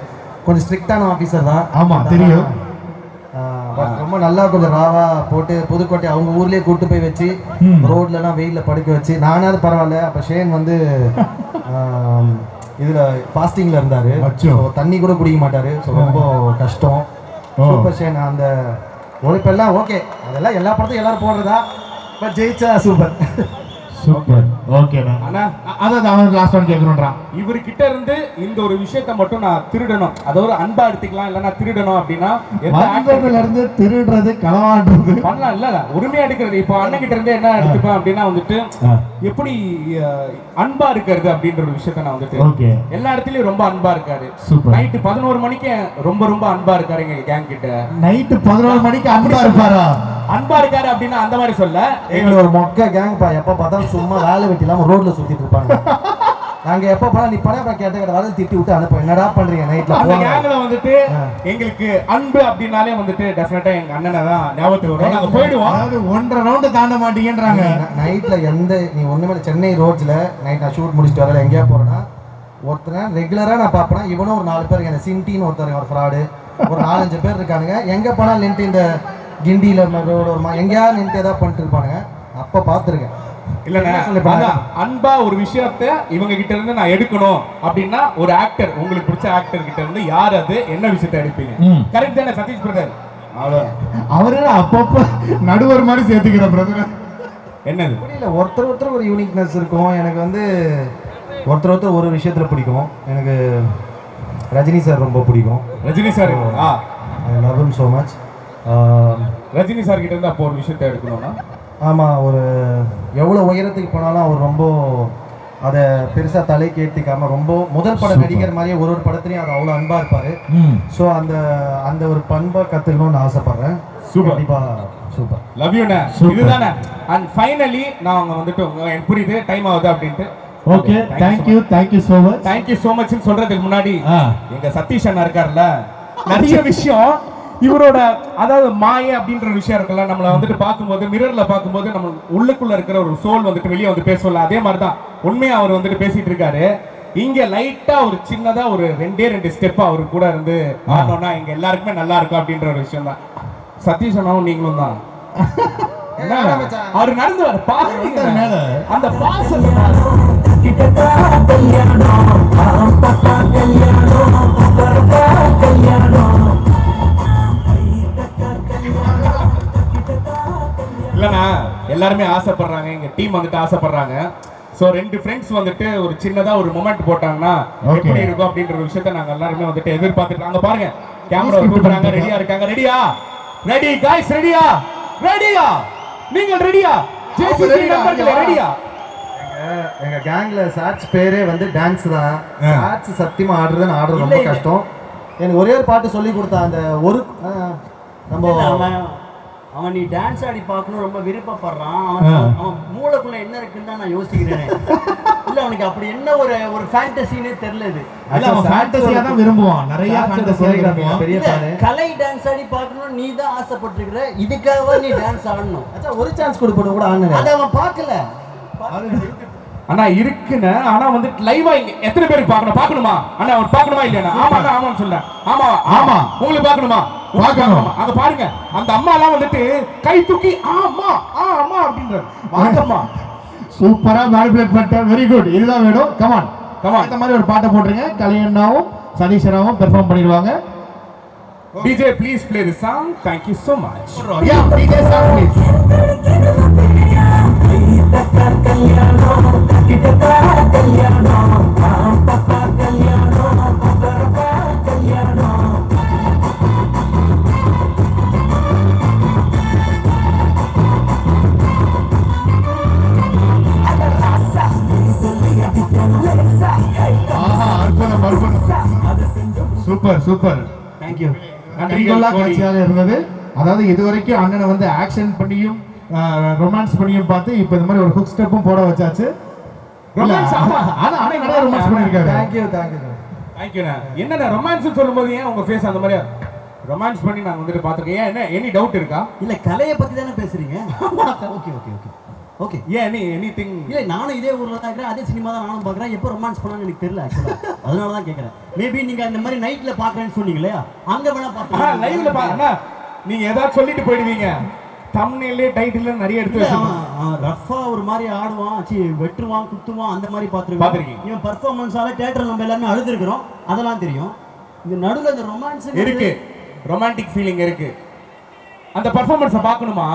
கொஞ்சம் ஸ்ட்ரிக்டான ஆஃபீஸர் தான். ஆமாம் தெரியும். பட் ரொம்ப நல்லா கொஞ்சம் ராவா போட்டு புதுக்கோட்டை அவங்க ஊர்லேயே கூட்டு போய் வச்சு ரோட்லலாம் வெயிலில் படுக்க வச்சு, நானாவது பரவாயில்ல. அப்போ ஷேன் வந்து இதில் ஃபாஸ்டிங்கில் இருந்தார், தண்ணி கூட குடிக்க மாட்டார். ஸோ ரொம்ப கஷ்டம். Super Shane. அந்த உழைப்பெல்லாம் ஓகே, அதெல்லாம் எல்லா படத்தையும் எல்லாரும் போடுறதா, பட் ஜெயிச்சா சூப்பர். சூப்பர். ஓகே அண்ணா, அதான் அவன் லாஸ்ட் ஒன் கேட்கணுன்றான். இவர்கிட்ட இருந்து இந்த ஒரு விஷயத்த மட்டும் நான் திருடணும், அதாவது அன்பா எடுத்துக்கலாம், இல்லைன்னா திருடணும் அப்படின்னா இருந்து திருடுறது களவாடுறது பண்ணலாம். இல்ல உரிமையா எடுக்கிறது. இப்போ அண்ணன் கிட்ட இருந்து என்ன எடுத்துப்பேன் அப்படின்னா வந்துட்டு எப்படி அன்பா இருக்கிறது அப்படின்ற ஒரு விஷயத்த நான் வந்துட்டு எல்லா இடத்துலயும் ரொம்ப அன்பா இருக்காரு. நைட்டு 11 மணிக்கு ரொம்ப ரொம்ப அன்பா இருக்காரு எங்க கேங் கிட்ட. நைட்டு 11 மணிக்கு அன்பா இருப்பாரா? அன்பா இருக்காரு அப்படின்னா அந்த மாதிரி சொல்ல, எங்களுக்கு ஒரு மொக்க கேங் பா. எப்ப பார்த்தா சும்மா வேலை வெட்டி இல்லாம ரோட்ல சுத்திட்டு இருப்பாங்க. நாங்க எப்ப போனா நீ பணம் கேட்ட வேலை திட்டி விட்டு அனுப்ப, என்னடா பண்றீங்க நைட்ல? அந்த கேங்ல வந்துட்டு எங்களுக்கு அன்பு அப்படின்னாலே வந்துட்டு டெஃபினட்டா எங்க அண்ணனை தான் ஞாபகத்துக்கு வரும். நாங்க போயிடுவோம். அதாவது 1.5 ரவுண்ட் தாண்ட மாட்டீங்கன்றாங்க. நைட்ல நீ ஒண்ணுமே சென்னை ரோட்ஸ்ல நைட் நான் ஷூட் முடிச்சுட்டு வரல எங்கேயா போறேன்னா ஒருத்தர் ரெகுலரா நான் பாப்பேன். இவனும் ஒரு 4 பேர், எனக்கு சின்டின்னு ஒருத்தர், ஒரு ஃப்ராடு, ஒரு 4-5 பேர் இருக்கானுங்க. எங்க போனா நின்று இந்த கிண்டியில ரோடு வருமா எங்கேயாவது நின்று ஏதாவது பண்ணிட்டு இருப்பானுங்க. அப்ப பாத்துருக்கேன். இல்லண்ணே, அதான் அன்பா ஒரு விஷயத்த இவங்க கிட்ட இருந்து நான் எடுக்கணும் அப்படின்னா ஒரு ஆக்டர், உங்களுக்கு பிடிச்ச ஆக்டர் கிட்ட இருந்து யார் அது என்ன விஷயத்த எடுப்பீங்க? கரெக்ட் தானே சதீஷ் பிரதர்? அவரு அப்பப்ப நடுவர் மாதிரி சேர்த்துக்கிற பிரதர். என்னது புரியல, ஒருத்தர் ஒரு யூனிக்னஸ் இருக்கும். எனக்கு வந்து ஒருத்தர் ஒரு விஷயத்துல பிடிக்கும். எனக்கு ரஜினி சார் ரொம்ப பிடிக்கும். Rajini sir, I love him so much. Rajini sir கிட்ட இருந்து அப்போ ஒரு விஷயத்த எடுக்கணும்னா, ஆமாம், ஒரு எவ்வளோ உயரத்துக்கு போனாலும் அவர் ரொம்ப அதை பெருசாக தலைக்கு ஏற்றிக்காமல் ரொம்ப முதல் பட நடிகர் மாதிரியே ஒரு படத்துலையும் அவர் அவ்வளோ அன்பாக இருப்பார். ஸோ அந்த அந்த ஒரு பண்பை கற்றுக்கணும்னு ஆசைப்பட்றேன். சூப்பர், கண்டிப்பாக சூப்பர். லவ் யூண்ணே. இதுதானே. அண்ட் ஃபைனலி நான் வந்துட்டு எனக்கு புரியுது டைம் ஆகுது அப்படின்ட்டு. ஓகே, தேங்க்யூ ஸோ மச் சொல்றதுக்கு முன்னாடி எங்க சதீஷ் அண்ணா இருக்காருல்ல, நிறைய விஷயம் இவரோட, அதாவது மாயை அப்படின்ற ஒரு விஷயம் இருக்குல்ல, நம்மளை வந்துட்டு பார்க்கும்போது மிரர்ல பார்க்கும்போது நம்ம உள்ளுக்குள்ள இருக்கிற ஒரு சோல் வந்துட்டு வெளியே வந்து பேசல. அதே மாதிரி தான் உண்மையா அவர் வந்துட்டு பேசிட்டு இருக்காரு. இங்க லைட்டா ஒரு சின்னதா ஒரு ரெண்டு ஸ்டெப் அவரு கூட இருந்து ஆனோம்னா இங்க எல்லாருக்குமே நல்லா இருக்கும் அப்படின்ற ஒரு விஷயம் தான். சதீஷ் அண்ணாவும் நீங்களும் தான் அவர் நடந்து வர பாருங்க, அந்த பாசத்தை இல்லைண்ணா, எல்லாருமே ஆசைப்படுறாங்க, எங்க டீம் வந்துட்டு ஆசைப்படுறாங்க. ஸோ 2 ஃப்ரெண்ட்ஸ் வந்துட்டு ஒரு சின்னதா ஒரு மொமெண்ட் போட்டாங்கன்னா எப்படி இருக்கும் அப்படின்ற ஒரு விஷயத்த நாங்க எல்லாருமே வந்துட்டு எதிர்பார்த்துட்டு. அங்க பாருங்க, கேமரா கூப்பிடுறாங்க, ரெடியா இருக்காங்க. ரெடி காய்ஸ், ரெடியா நீங்கள் ரெடியா? ஜேசிபி நம்பர்களே ரெடியா? எங்க கேங்ல சாட்ச் பேரே வந்து டான்ஸ் தான். சாட்ச் சத்தியமா ஆடுறது ரொம்ப கஷ்டம். எனக்கு ஒரே ஒரு பாட்டு சொல்லி கொடுத்தா, அந்த ஒரு நம்ம அவன் நீ டான்ஸ் ஆடி பார்க்கணும் ரொம்ப விருப்பப்படுறான். அவன் மூளைக்குள்ள என்ன இருக்குன்னு தான் நான் யோசிக்கிறேன். இல்ல அவனுக்கு அப்படி என்ன ஒரு ஃபேண்டசினே தெரியல. இது அவன் ஃபேண்டசியா தான் விரும்புவான், நிறைய ஃபேண்டசியா விரும்புவான். பெரிய ஃபேன். கலை டான்ஸ் ஆடி பார்க்கணும் நீ தான் ஆசைப்பட்டிருக்கிற, இதுக்காக நீ டான்ஸ் ஆடணும். அச்சா, ஒரு சான்ஸ் கொடுப்போம் கூட ஆடுங்க. அதை அவன் பார்க்கல. அண்ணா இருக்குன்னு, ஆனா வந்து லைவா இங்க எத்தனை பேருக்கு பார்க்கணுமா? அண்ணா அவர் பார்க்கணுமா இல்லையா? ஆமான்னு சொல்ல. ஆமா உங்களுக்கு பார்க்கணுமா? அங்க பாருங்க, அந்த அம்மா எல்லாம் வந்துட்டு கை தூக்கி ஆமா அப்படின்ற வாங்கம்மா. சூப்பரா மேனிபுலேட் பண்ணிட்ட, வெரி குட். இதுதான் வேணும். கமான் இந்த மாதிரி ஒரு பாட்டை போட்டுருங்க. கலையண்ணாவும் சதீஷ் அண்ணாவும் பெர்ஃபார்ம் பண்ணிடுவாங்க. DJ please play the song. Thank you so much. Yeah, DJ song please. Super. Thank you. கண்கொள்ளா காட்சியாக இருந்தது. அதாவது இதுவரைக்கும் அண்ணனை வந்து ஆக்ஷன் பண்ணியும் ரொமான்ஸ் பண்ணியும் பார்த்து இப்போ இந்த மாதிரி ஒரு ஹுக் ஸ்டெப்பும் போட வச்சாச்சு. ரொமான்ஸ் அண்ணன் நிறைய ரொமான்ஸ் பண்ணியிருக்காரு. தேங்க்யூண்ணா. என்னண்ணா ரொமான்ஸ் சொல்லும்போது ஏன் உங்க ஃபேஸ் அந்த மாதிரி ரொமான்ஸ் பண்ணி நான் வந்துட்டு பார்த்துருக்கேன். ஏன் என்ன எனி டவுட் இருக்கா? இல்ல கலையை பத்தி தானே பேசுறீங்க. ஓகே ஏன் எனிதிங்? இல்ல நானும் இதே ஊர்ல தான் இருக்கிறேன், அதே சினிமா தான் நானும் பார்க்குறேன். எப்போ ரொமான்ஸ் பண்ணான்னு எனக்கு தெரியல ஆக்சுவலா. அதனால தான் கேட்குறேன். மேபி நீங்க அந்த மாதிரி நைட்ல பார்க்குறேன்னு சொன்னீங்களே, அங்க வேணா பார்க்கலாம். லைவ்ல பாருங்க, நீங்க ஏதாவது சொல்லிட்டு போயிடுவீங்க. தம்ப்நெயில்ல டைட்டில்ல நிறைய எடுத்து வச்சிருக்கான். ரஃபா ஒரு மாதிரி ஆடுவான், வெட்டுவான், குத்துவான், அந்த மாதிரி பார்த்துருக்கீங்க. இவன் பர்ஃபார்மன்ஸால தியேட்டர்ல நம்ம எல்லாமே அழுதுருக்கிறோம், அதெல்லாம் தெரியும். இந்த நடுவில் இந்த ரொமான்ஸ் இருக்கு, ரொமான்டிக் ஃபீலிங் இருக்கு. அந்த பர்ஃபார்மன்ஸை பார்க்கணுமா?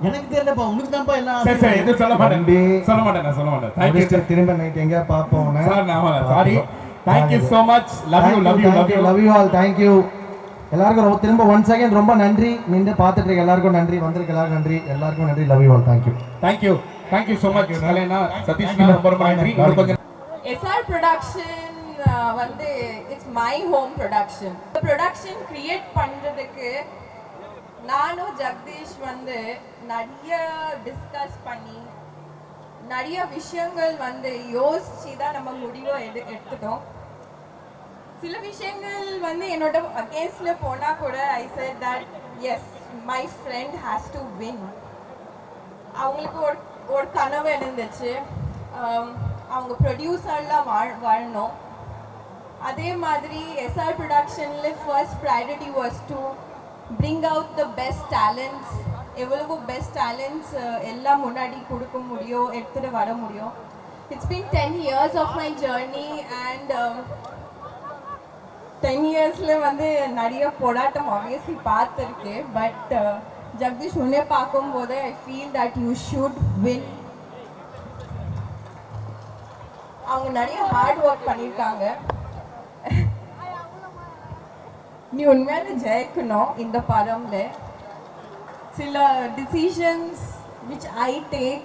எனக்கு தெரியலப்பா, உனக்கு தான்ப்பா எல்லாம். சரி எதுவும் சொல்ல மாட்டேன். தேங்க்யூ. திரும்ப நைட் எங்க பாப்போம் sir. Sorry. Thank you so much. love you all. Thank you எல்லாருக்கும். திரும்ப ஒன் செகண்ட் ரொம்ப நன்றி. நின்று பார்த்துட்டு இருக்க எல்லாருக்கும் நன்றி, வந்திருக்க எல்லாருக்கும் நன்றி. Love you all. Thank you so much. கலைனா சதீஷ் ரொம்ப நன்றி. SR ப்ரொடக்ஷன் வந்து it's my home production. Production create பண்றதுக்கு நானும் ஜெகதீஷ் வந்து நிறைய டிஸ்கஸ் பண்ணி நிறைய விஷயங்கள் வந்து யோசிச்சு தான் நம்ம முடிவை எடுத்துட்டோம். சில விஷயங்கள் வந்து என்னோட அகேன்ஸ்ட்ல போனா கூட ஐ said that yes my friend has to win. அவங்களுக்கு ஒரு கனவு இருந்துச்சு, அவங்க ப்ரொடியூசர்லாம் வாழணும். அதே மாதிரி SR ப்ரொடக்ஷன்ல first priority was to bring out the best talents எவ்வளவோ பெஸ்ட் டேலண்ட்ஸ் எல்லாம் முன்னாடி கொடுக்க முடியும், எடுத்துகிட்டு வர முடியும். It's been 10 years of my journey and 10 yearsல வந்து நிறைய போராட்டம் ஆப்வியஸ்லி பார்த்துருக்கேன். பட் ஜெகதீஷ் உன்னை பார்க்கும்போது I feel that you should win. அவங்க நிறைய ஹார்ட் ஒர்க் பண்ணியிருக்காங்க. நீ உண்மையான ஜெயிக்கணும் இந்த படம்ல. சில decisions which I take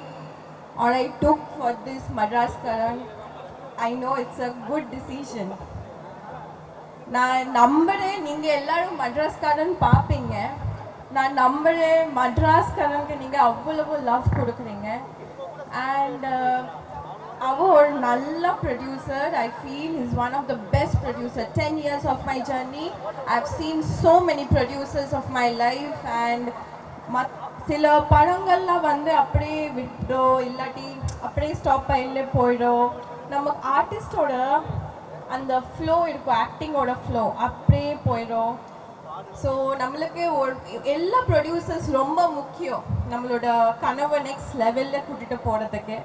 or I took for this Madras Karan, I know it's a good decision. நான் நம்புறேன் நீங்கள் எல்லாரும் மட்ராஸ் காரன் பார்ப்பீங்க. நான் நம்புறேன் மட்ராஸ் காரனுக்கு நீங்கள் அவ்வளவு லவ் கொடுக்குறீங்க. அண்ட் அவன் ஒரு நல்ல producer. I feel is one of the best producer. 10 years of my journey I have seen so many producers of my life. And சில படங்கள்லாம் வந்து அப்படியே விட்டோ இல்லாட்டி அப்படியே ஸ்டாப் ஆகிலே போயிடும். நம்ம ஆர்டிஸ்டோட அந்த ஃப்ளோ இருக்கும், ஆக்டிங்கோட ஃப்ளோ அப்படியே போயிடும். ஸோ நம்மளுக்கு ஒரு எல்லா ப்ரொடியூசர்ஸ் ரொம்ப முக்கியம் நம்மளோட கனவை நெக்ஸ்ட் லெவலில் கூட்டிகிட்டு போகிறதுக்கு.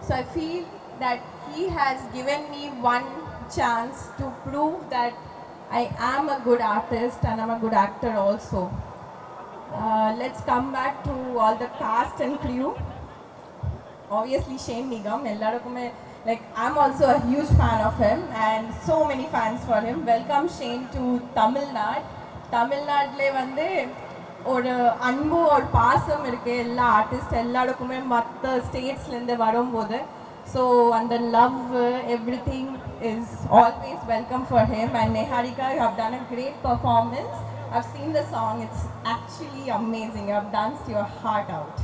So I feel that he has given me one chance to prove that I am a good artist and I'm a good actor also. Let's come back to all the cast and crew. Obviously Shane Nigam, ellarukume like I'm also a huge fan of him and so many fans for him. Welcome Shane to Tamil Nadu. Tamil Nadule vande ஒரு அன்பு ஒரு பாசம் இருக்குது எல்லா ஆர்டிஸ்ட் எல்லாருக்குமே மற்ற ஸ்டேட்ஸ்லேருந்து வரும்போது. ஸோ அந்த love everything is always welcome for him. And Niharika, you have done a great performance. I've seen the song, it's actually amazing. I've danced your heart out.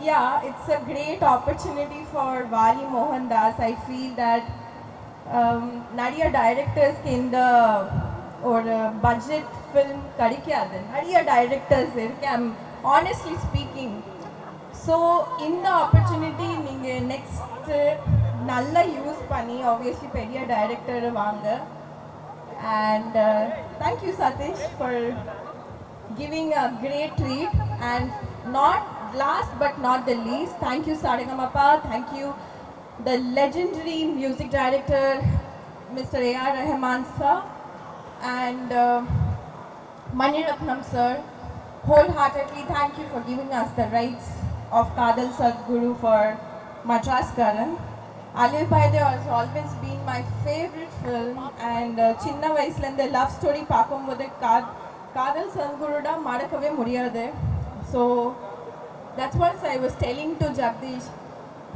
Yeah, it's a great opportunity for Vali Mohan Das. I feel that நிறைய டைரக்டர்ஸ்க்கு இந்த ஒரு பட்ஜெட் ஃபில்ம் கிடைக்காது. நிறைய டைரக்டர்ஸ் இருக்கு, ஐம் ஆனஸ்ட்லி ஸ்பீக்கிங். ஸோ இந்த ஆப்பர்ச்சுனிட்டி நீங்கள் நெக்ஸ்ட்டு நல்லா யூஸ் பண்ணி ஆப்வியஸ்லி பெரிய டைரக்டர் வாங்க. And thank you Sathish for giving a great treat. And not last but not the least, thank you Saregamapa. Thank you the legendary music director Mr. A.R. Rahman sir and Mani Ratnam sir. Wholeheartedly thank you for giving us the rights of Kadal Sadhguru for Madras Karan. Alil Bhaide has always been my favorite film and chinna vayasla indha love story paakumbodhu Kadal Sadhguru da madakave mudiyadhu. So that's what I was telling to Jagdish.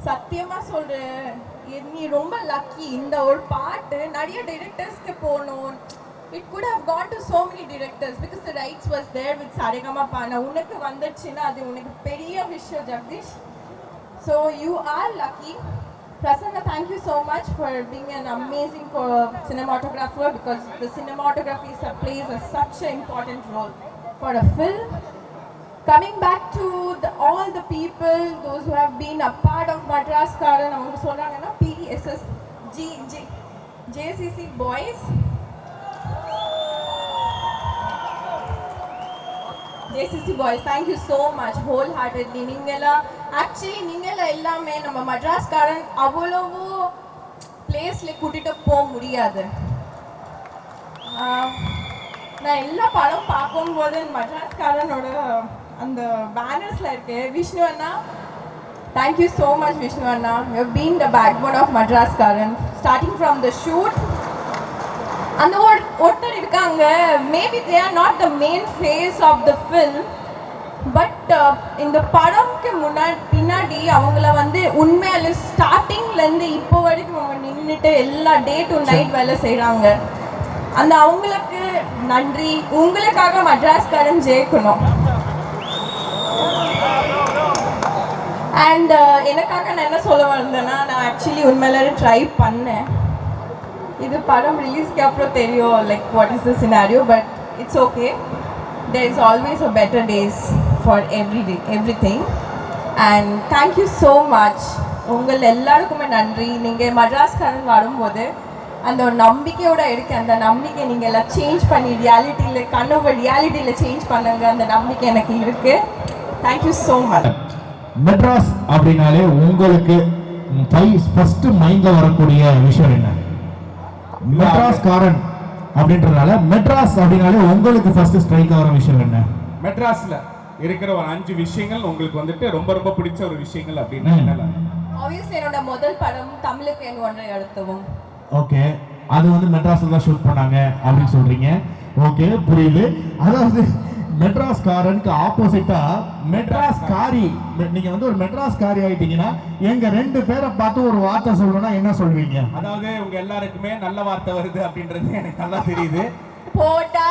சத்தியமாக சொல்கிறேன், நீ ரொம்ப லக்கி. இந்த ஒரு பாட்டு நிறைய டிரெக்டர்ஸ்க்கு போகணும். It could have gone to so many directors because the rights was there with Saregamapa. உனக்கு வந்துடுச்சுன்னா அது உனக்கு பெரிய விஷயம் Jagadish. So you are lucky. Prasanna, thank you so much for being an amazing cinematographer because the cinematography plays such an important role for a film. Coming back to all the people, those who have been a part of Madras Karan, அவங்க சொல்றாங்கன்னா PSS JCC boys. JCC boys, thank you so much wholeheartedly. நீங்களா எல்லாமே நம்ம மட்ராஸ் காரன் அவ்வளவு பிளேஸ்ல கூட்டிட்டு போக முடியாது. நான் எல்லா படம் பார்க்கும்போது மட்ராஸ் காரனோட அந்த பேனர்ஸ்ல இருக்கு. விஷ்ணு அண்ணா, thank you so much Vishnu Anna. You have been the backbone of Madras Karan starting from the shoot. அந்த ஒருத்தர் இருக்காங்க, maybe they are not the main face of the film but இந்த படம்க்கு பின்னாடி அவங்கள வந்து உண்மையாலே ஸ்டார்டிங்லேருந்து இப்போ வரைக்கும் அவங்க நின்றுட்டு எல்லா டே டு நைட் வேலை செய்கிறாங்க. அந்த அவங்களுக்கு நன்றி. உங்களுக்காக மட்ராஸ் காரன் ஜெயிக்கணும். அண்ட் எனக்காக நான் என்ன சொல்ல வந்தேன்னா, நான் ஆக்சுவலி உண்மையிலே ட்ரை பண்ணேன். இது படம் ரிலீஸ்க்கு அப்புறம் தெரியும் like what is the scenario. But it's okay, there is always a better days for everything. And thank you so much. உங்கள் எல்லாருக்குமே நன்றி. நீங்கள் மட்ராஸ் காரன் வரும்போது அந்த ஒரு நம்பிக்கையோட இருக்கேன். அந்த நம்பிக்கை நீங்கள் எல்லாம் சேஞ்ச் பண்ணி ரியாலிட்டியில் கனவு ரியாலிட்டியில் சேஞ்ச் பண்ணுங்க. அந்த நம்பிக்கை எனக்கு இருக்கு. Thank you so much. மெட்ராஸ் அப்படின்னாலே உங்களுக்கு ஃபர்ஸ்ட் மைண்ட்ல வரக்கூடிய விஷயம் என்ன? மெட்ராஸ் காரன் அப்படின்றதுனால மெட்ராஸ் அப்படின்னாலே உங்களுக்கு ஃபர்ஸ்ட் ஸ்ட்ரைக் ஆகிற விஷயம் என்ன? மெட்ராஸ்ல இருக்கிற ஒரு 5 விஷயங்கள் உங்களுக்கு வந்துட்டு ரொம்ப ரொம்ப பிடிச்ச ஒரு விஷயங்கள் அப்படின்னா என்னலாம்? ஆப்வியஸ்லி என்னோட முதல் படம் தமிழுக்கு என் ஒன்றை எழுத்தவும். ஓகே, அது வந்து மெட்ராஸ்ல தான் ஷூட் பண்ணாங்க அப்படின்னு சொல்றீங்க. ஓகே, புரியுது. அதாவது மெட்ராஸ் காரனுக்கு ஆப்போசிட்டா மெட்ராஸ் காரி. நீங்க வந்து ஒரு மெட்ராஸ் காரி ஆயிட்டீங்கன்னா எங்க 2 பேரை பார்த்து ஒரு வார்த்தை சொல்லணும்னா என்ன சொல்வீங்க? அதாவது உங்க எல்லாருக்குமே நல்ல வார்த்தை வருது அப்படின்றது எனக்கு நல்லா தெரியுது. போடா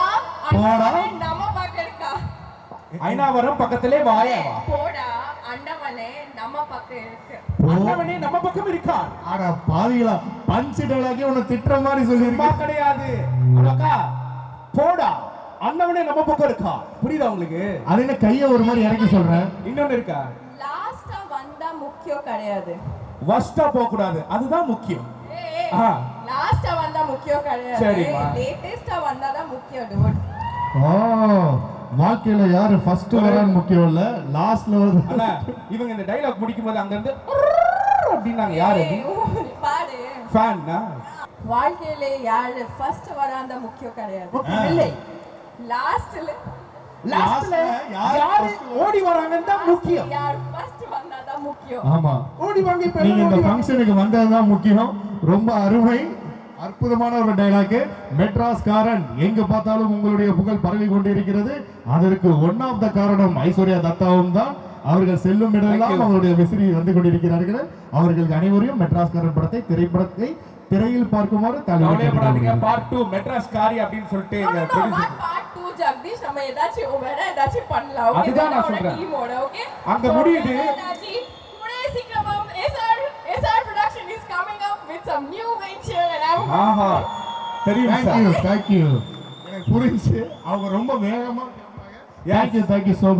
போடா. நம்ம பக்கம் இருக்கா? ஐநாவரம் பக்கத்திலே வாயா வா. போடா அண்டவனே நம்ம பக்கம் இருக்கு. அண்ணவனே நம்ம பக்கம் இருக்கா? அட பாவிகளா, பஞ்ச் டயலாகே உன்னை திட்டுற மாதிரி சொல்லிருக்கா. கிடையாது அக்கா, போடா அண்ணவனே நம்ம பக்கம் இருக்கா. புரியுதா உங்களுக்கு? அது என்ன கையை ஒரு மாதிரி இறக்கி சொல்றேன். இன்னொன்னு இருக்கா? லாஸ்டா வந்தா முக்கியம் கிடையாது, வஸ்டா போக கூடாது, அதுதான் முக்கியம். லாஸ்டா வந்தா முக்கியம் கிடையாது, சரிம்மா. லேட்டஸ்டா வந்தாதான் முக்கியம். dude. ஓ, வாழ்க்கையில யாரு ஃபர்ஸ்ட் வரான்னு முக்கியம் இல்ல, லாஸ்ட்ல வருது. அண்ணா, இவங்க இந்த டைலாக் முடிக்கும் போது அங்க இருந்து அப்படின்னாங்க. யாரு பாரு, ஃபேன்னா? வாழ்க்கையில யாரு ஃபர்ஸ்ட் வராந்த முக்கியம் கிடையாது, இல்லை லாஸ்ட்ல யாரு ஓடி வராங்கன்னு தான் முக்கியம். யார் ஃபர்ஸ்ட் வந்தாதான் முக்கியம். ஆமா, ஓடி வாங்க. இப்ப நீங்க இந்த ஃபங்க்ஷனுக்கு வந்ததுதான் முக்கியம். ரொம்ப அருமை, அற்புதமான ஒரு டைலாக். மெட்ராஸ் காரன் எங்க பார்த்தாலும் உங்களுடைய புகழ் பரவி கொண்டிருக்கிறது. அதற்கு ஒன் ஆஃப் த காரணம் ஐஸ்வர்யா தத்தாவும் தான். அவர்கள் செல்லும் இடமெல்லாம் அவருடைய விசிறி வந்து கொண்டிருக்கிறார்கள். அவர்களுக்கு அனைவரையும் மெட்ராஸ் காரன் திரைப்படத்தை திரையில் பார்க்குமாறு தலைவலியாதீங்க. பார்ட் 2 மெட்ராஸ் காரி அப்படின்னு சொல்லிட்டு எங்க ப்ரொடியூசர் பார்ட் 2 ஜெகதீஷ் நம்ம ஏதாச்சும் வேற ஏதாச்சும் பண்ணலாம். ஓகே, அதுதான் நான் சொல்றேன். டீமோட ஓகே அங்க முடியுது. Today Sikramam SR production is coming up with some new venture and I'm ஆஹா, தெரியும் சார். தேங்க்யூ. எனக்கு புரிஞ்சு அவங்க ரொம்ப வேகமா. Thank you so